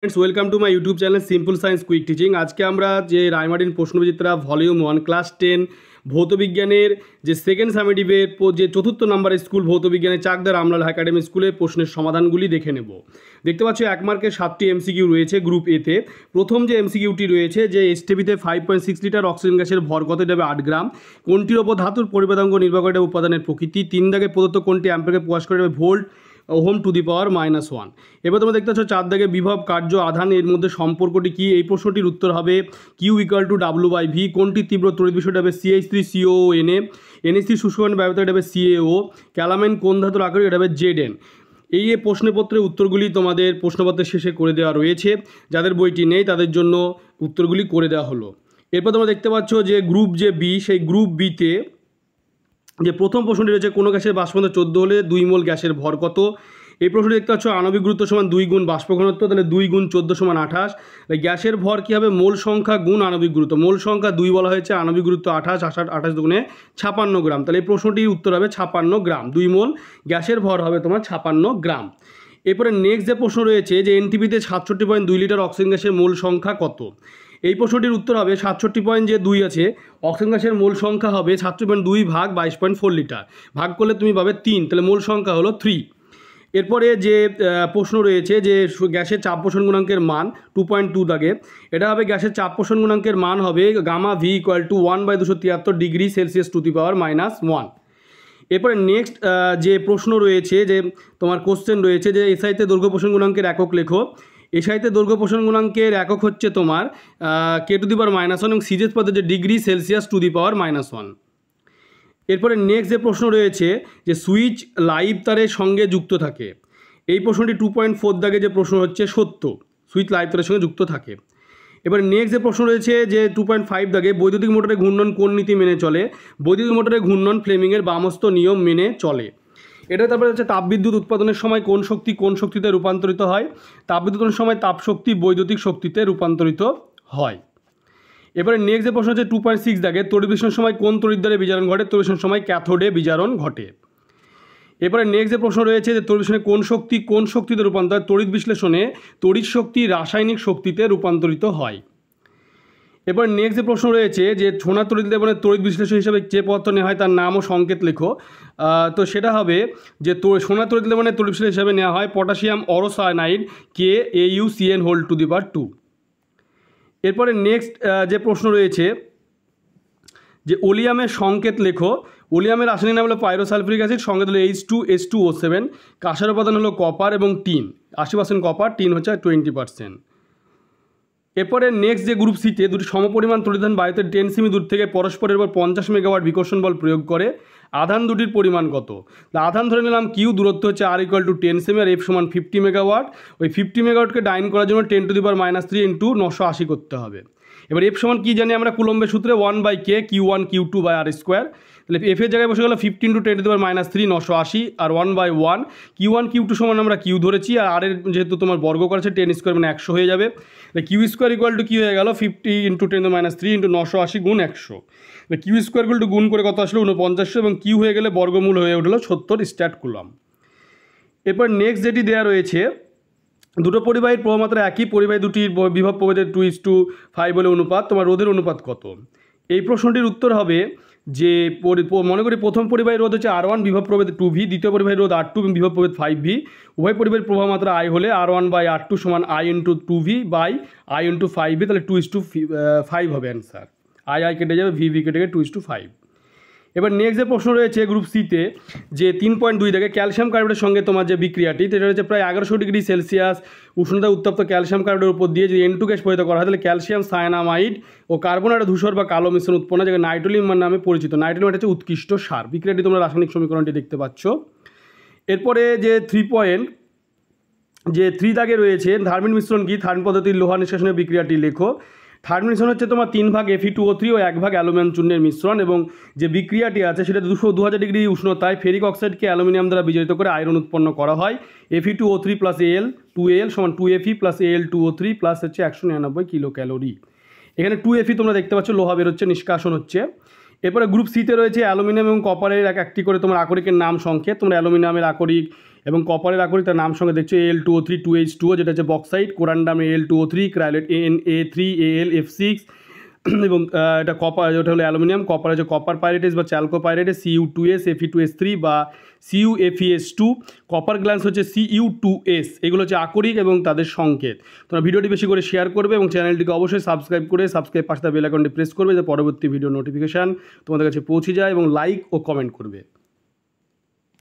Friends welcome to my YouTube channel simple science quick teaching. आज के আমরা যে রায়মার্টিন প্রশ্নবিচিত্রা ভলিউম 1 ক্লাস 10 ভৌতবিজ্ঞানের যে সেকেন্ড সামেটিভের যে চতুর্থ নম্বরের স্কুল ভৌতবিজ্ঞানের চাকদা রামলাল একাডেমি স্কুলের প্রশ্নের সমাধানগুলি দেখে নেব। দেখতে পাচ্ছ এক মার্কের 7টি এমসিকিউ রয়েছে গ্রুপ এ তে। প্রথম যে এমসিকিউটি রয়েছে যে এসটিভিতে 5.6 লিটার অক্সিজেন গ্যাসের ভর কত যাবে 8 গ্রাম, কোনটির ওপর ধাতুর পরিবেদাঙ্গ নির্ভর করে উপাদানের প্রকৃতি, 3 দাগে প্রদত্ত কোনটি অ্যাম্পিয়ারকে প্রকাশ করে volt ohm two the power -1। এবার তোমরা দেখতে পাচ্ছ 4 দাগে বিভব কার্য আধান এর মধ্যে সম্পর্কটি কি, এই প্রশ্নটির উত্তর হবে কিউ ইকুয়াল টু W/V। কোনটি তীব্র তড়িৎ বিষয়টা হবে CH3COONA, NH3 শুষ্ককরণ ব্যবহৃত এটা হবে CaO, ক্যালামাইন কোন ধাতুর আকরিক এটা হবে Zn। এই প্রশ্নপত্রের উত্তরগুলি তোমাদের প্রশ্নপত্রের শেষে করে দেওয়া রয়েছে, যাদের বইটি নেই তাদের জন্য উত্তরগুলি করে দেওয়া হলো। এরপর তোমরা দেখতে পাচ্ছ যে গ্রুপ যে বি, সেই গ্রুপ বিতে যে প্রথম প্রশ্নটি রয়েছে কোনো গ্যাসের বাষ্পঘনত্ব 14 হলে 2 মোল গ্যাসের ভর কত। এই প্রশ্নটি দেখতে পাচ্ছ আণবিক গুরুত্ব সমান 2 গুণ বাষ্প ঘনত্ব, তাহলে 2 গুণ 14 সমান 28। গ্যাসের ভর কী হবে, মোল সংখ্যা গুণ আণবিক গুরুত্ব, মোল সংখ্যা 2 বলা হয়েছে, আণবিক গুরুত্ব 28 দুগুণে 56 গ্রাম, তাহলে এই প্রশ্নটির উত্তর হবে 56 গ্রাম। 2 মোল গ্যাসের ভর হবে তোমার 56 গ্রাম। এরপরে নেক্সট যে প্রশ্ন রয়েছে যে এনটিপিতে 67.2 লিটার অক্সিজেন গ্যাসের মোল সংখ্যা কত। এই প্রশ্নটির উত্তর হবে 67.2 আছে, অক্সিজেন গ্যাসের মোল সংখ্যা হবে 67.2 ভাগ 22.4 লিটার, ভাগ করলে তুমি পাবে 3, তাহলে মোল সংখ্যা হলো 3। এরপরে যে প্রশ্ন রয়েছে যে গ্যাসের চাপ পোষণ গুণাঙ্কের মান 2.2 দাগে, এটা হবে গ্যাসের চাপ পোষণ গুণাঙ্কের মান হবে gamma V equal to 1/273 degree Celsius to the power -1। এরপরে নেক্সট যে প্রশ্ন রয়েছে যে তোমার কোশ্চেন রয়েছে যে এসআইতে দৈর্ঘ্য পোষণ গুণাঙ্কের একক লেখো। এসআইতে দৈর্ঘ্য পোষণ গুণাঙ্কের একক হচ্ছে তোমার কে টু দি পাওয়ার -1 এবং সিজেস পদে যে degree Celsius to the power -1। এরপরে নেক্সট যে প্রশ্ন রয়েছে যে সুইচ লাইভ তারের সঙ্গে যুক্ত থাকে, এই প্রশ্নটি 2.4 দাগে যে প্রশ্ন হচ্ছে সত্য, সুইচ লাইভ তারের সঙ্গে যুক্ত থাকে। এবার নেক্সট যে প্রশ্ন রয়েছে যে 2.5 দাগে বৈদ্যুতিক মোটরের ঘূর্ণন কোন নীতি মেনে চলে, বৈদ্যুতিক মোটরের ঘূর্ণন ফ্লেমিংয়ের বামস্ত নিয়ম মেনে চলে। এটা তারপরে হচ্ছে তাপবিদ্যুৎ উৎপাদনের সময় কোন শক্তি কোন শক্তিতে রূপান্তরিত হয়, তাপবিদ্যুৎ উৎপাদনের সময় তাপ শক্তি বৈদ্যুতিক শক্তিতে রূপান্তরিত হয়। এবারে নেক্সট যে প্রশ্ন হচ্ছে 2.6 দাগে তড়িৎ বিশ্লেষণের সময় কোন তড়িৎদ্বারে বিজারণ ঘটে, তড়িৎ বিশ্লেষণের সময় ক্যাথোডে বিজারণ ঘটে। এবারে নেক্সট যে প্রশ্ন রয়েছে যে তড়িৎ বিশ্লেষণে কোন শক্তিতে রূপান্তর হয়, তড়িৎ বিশ্লেষণে তড়িৎ শক্তি রাসায়নিক শক্তিতে রূপান্তরিত হয়। এবার নেক্সট যে প্রশ্ন রয়েছে যে সোনা তড়িৎ লেবনের তড়িৎ বিশ্লেষণ হিসাবে যে পদার্থ নেওয়া হয় তার নাম ও সংকেত লেখো। তো সেটা হবে যে সোনা তড়িৎ লেবনের তড়িৎ বিশ্লেষণ হিসাবে নেওয়া হয় পটাশিয়াম অরোসায়ানাইড KaUCN2। এরপরে নেক্সট যে প্রশ্ন রয়েছে যে ওলিয়ামের সংকেত লেখো। ওলিয়ামের রাসায়নিক নাম হলো পাইরোসালফিউরিক অ্যাসিড, সংকেত হলো H2S2O7, কাঁসার উপাদান হলো কপার এবং টিন, 80% কপার, টিন হচ্ছে 20%। এরপরে নেক্সট যে গ্রুপ সিতে দুটি সমপরিমাণ তড়িৎধান বায়ুতে 10 সেমি দূর থেকে পরস্পরের উপর 50 মেগাওয়াট বিকর্ষণ বল প্রয়োগ করে, আধান দুটির পরিমাণ কত। আধান ধরে নিলাম কিউ, দূরত্ব হচ্ছে R = 10 সেমি আর F সমান 50 মেগাওয়াট। ওই 50 মেগাওয়াটকে ডাইন করার জন্য 10 টু দি পাওয়ার -3 ইন্টু 980 করতে হবে। এবার F সমান কি জানি আমরা কুলম্বের সূত্রে 1/K Q1 Q2/R², তাহলে F এর জায়গায় বসে গেল 15 × 10 two the power -3 980 R 1/1 Q1 Q2 সমান আমরা Q ধরেছি, আর R এর যেহেতু তোমার বর্গ করেছে 10² মানে 100 হয়ে যাবে। Q² = কি হয়ে গেল 50 × 10 to the -3 × 980 গুণ 100। Q² গুণ করে কত আসলো 4900 এবং Q হয়ে গেলে বর্গমূল হয়ে উঠলো 70 স্ট্যাট কুলম্ব। এরপর নেক্সট যেটি দেওয়া রয়েছে দুটো পরিবাহীর প্রবাহমাত্রা একই, পরিবাহী দুটির বিভব প্রভেদের 2:5 বলে অনুপাত, তোমার রোধের অনুপাত কত। এই প্রশ্নটির উত্তর হবে যে মনে করি প্রথম পরিবাহী রোধ হচ্ছে R1, বিভব প্রভেদ 2V, দ্বিতীয় পরিবাহী রোধ R2 এবং বিভব প্রভেদ 5V। উভয় পরিবাহীর প্রবাহমাত্রা I হলে R1/R2 সমান I × 2V/I × 5V, তাহলে 2:5 হবে অ্যান্সার। I কেটে যাবে, VV কেটে গেলে 2:5। এবার নেক্সট যে প্রশ্ন রয়েছে গ্রুপ সিতে যে 3.2 থেকে ক্যালসিয়াম কার্বনের সঙ্গে তোমার যে বিক্রিয়াটি, সেটা হচ্ছে প্রায় 1100 ডিগ্রি সেলসিয়াস উষ্ণতায় উত্তপ্ত ক্যালসিয়াম কার্বনের উপর দিয়ে যদি N2 গ্যাস পরিহিত করা হয়, তাহলে ক্যালসিয়াম সায়ানামাইড ও কার্বনের ধূসর বা কালো মিশ্রণ উৎপন্ন, যেটা নাইট্রোলিয়াম নামে পরিচিত। নাইট্রোলিয়াম হচ্ছে উৎকৃষ্ট সার। বিক্রিয়াটি তোমরা রাসায়নিক সমীকরণটি দেখতে পাচ্ছ। এরপরে যে 3 দাগে রয়েছে থার্মিন মিশ্রণ কি, থার্মিন পদ্ধতির লোহা নিষ্কাশনের বিক্রিয়াটি লেখো। থার্মিন মিশ্রণ হচ্ছে তোমার 3 ভাগ Fe2O3 ও 1 ভাগ অ্যালুমিনিয়াম চূর্ণের মিশ্রণ, এবং যে বিক্রিয়াটি আছে সেটা 2000 ডিগ্রি উষ্ণতায় ফেরিক অক্সাইডকে অ্যালুমিনিয়াম দ্বারা বিজারিত করে আয়রন উৎপন্ন করা হয়। Fe2O3 + Al 2Al সমান 2Fe + Al2O3 প্লাস হচ্ছে 199 কিলো ক্যালোরি। এখানে 2Fe তোমরা দেখতে পাচ্ছ লোহা বেরোচ্ছে, নিষ্কাশন হচ্ছে। এরপরে গ্রুপ সিতে রয়েছে অ্যালুমিনিয়াম এবং কপারের একটি করে তোমার আকরিকের নাম সংকেত। তোমরা অ্যালুমিনিয়ামের আকরিক এবং কপারের আকরিক তার নাম সঙ্গে দেখছো Al2O3 2H2O, যেটা হচ্ছে bauxite. Corundum Al2O3, ক্রায়োলেট Na3 AlF6 এবং এটা কপার, যেটা হলো অ্যালুমিনিয়াম। কপার হচ্ছে কপার পাইরেটেস বা চ্যালকোপাইরেটেস Cu2S Fe2S3 বা CuFeS2। কপার গ্ল্যান্স হচ্ছে Cu2S। এগুলো হচ্ছে আকরিক এবং তাদের সংকেত। তোমরা ভিডিওটি বেশি করে শেয়ার করবে এবং চ্যানেলটিকে অবশ্যই সাবস্ক্রাইব পাশে বেল আইকনটি প্রেস করবে, যে পরবর্তী ভিডিও নোটিফিকেশান তোমাদের কাছে পৌঁছে যায়, এবং লাইক ও কমেন্ট করবে।